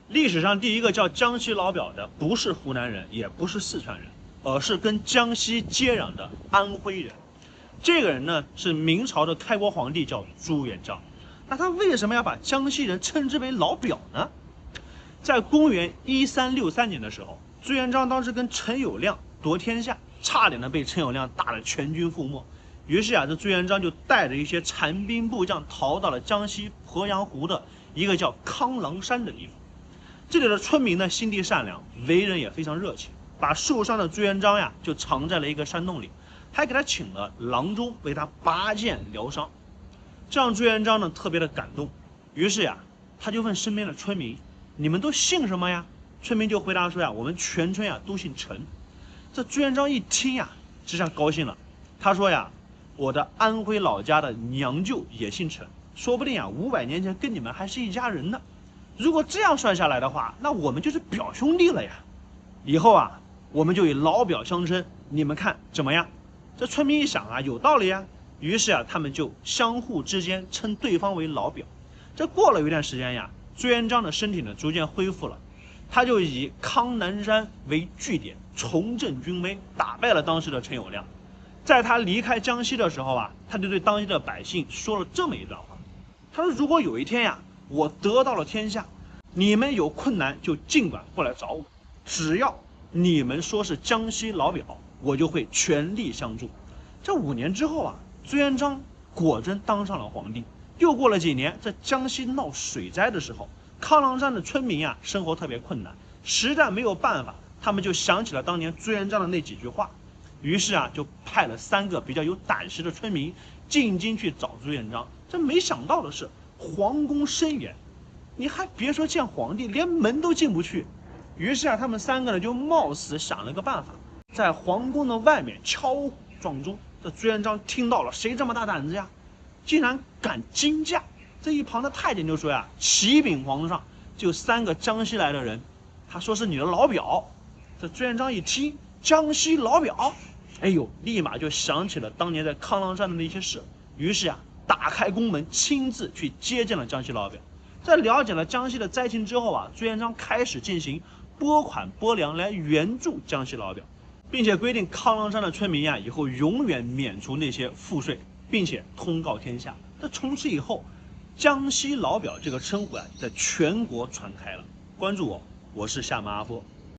历史上第一个叫江西老表的，不是湖南人，也不是四川人，而是跟江西接壤的安徽人。这个人呢，是明朝的开国皇帝，叫朱元璋。那他为什么要把江西人称之为老表呢？在公元1363年的时候，朱元璋当时跟陈友谅夺天下，差点呢被陈友谅打得全军覆没。于是这朱元璋就带着一些残兵部将逃到了江西鄱阳湖的一个叫康郎山的地方。这里的村民呢，心地善良，为人也非常热情，把受伤的朱元璋就藏在了一个山洞里，还给他请了郎中为他拔剑疗伤，这让朱元璋呢特别的感动。于是他就问身边的村民：“你们都姓什么呀？”村民就回答说：“我们全村都姓陈。”这朱元璋一听这下高兴了，他说：“我的安徽老家的娘舅也姓陈，说不定500年前跟你们还是一家人呢。如果这样算下来的话，那我们就是表兄弟了呀。以后我们就以老表相称，你们看怎么样？”这村民一想有道理呀，于是他们就相互之间称对方为老表。这过了一段时间朱元璋的身体呢逐渐恢复了，他就以康南山为据点，重振军威，打败了当时的陈友谅。在他离开江西的时候他就对当地的百姓说了这么一段话，他说：“如果有一天我得到了天下，你们有困难就尽管过来找我，只要你们说是江西老表，我就会全力相助。”这5年之后朱元璋果真当上了皇帝。又过了几年，在江西闹水灾的时候，康郎山的村民生活特别困难，实在没有办法，他们就想起了当年朱元璋的那几句话，于是就派了3个比较有胆识的村民进京去找朱元璋。这没想到的是，皇宫深远，你还别说见皇帝，连门都进不去。于是他们3个呢就冒死想了个办法，在皇宫的外面敲鼓撞钟。这朱元璋听到了，谁这么大胆子呀？竟然敢惊驾！这一旁的太监就说启禀皇上，就3个江西来的人，他说是你的老表。这朱元璋一听江西老表，哎呦，立马就想起了当年在康郎山的那些事，于是打开宫门，亲自去接见了江西老表。在了解了江西的灾情之后朱元璋开始进行拨款拨粮来援助江西老表，并且规定康郎山的村民以后永远免除那些赋税，并且通告天下。那从此以后，江西老表这个称呼在全国传开了。关注我，我是夏马阿波。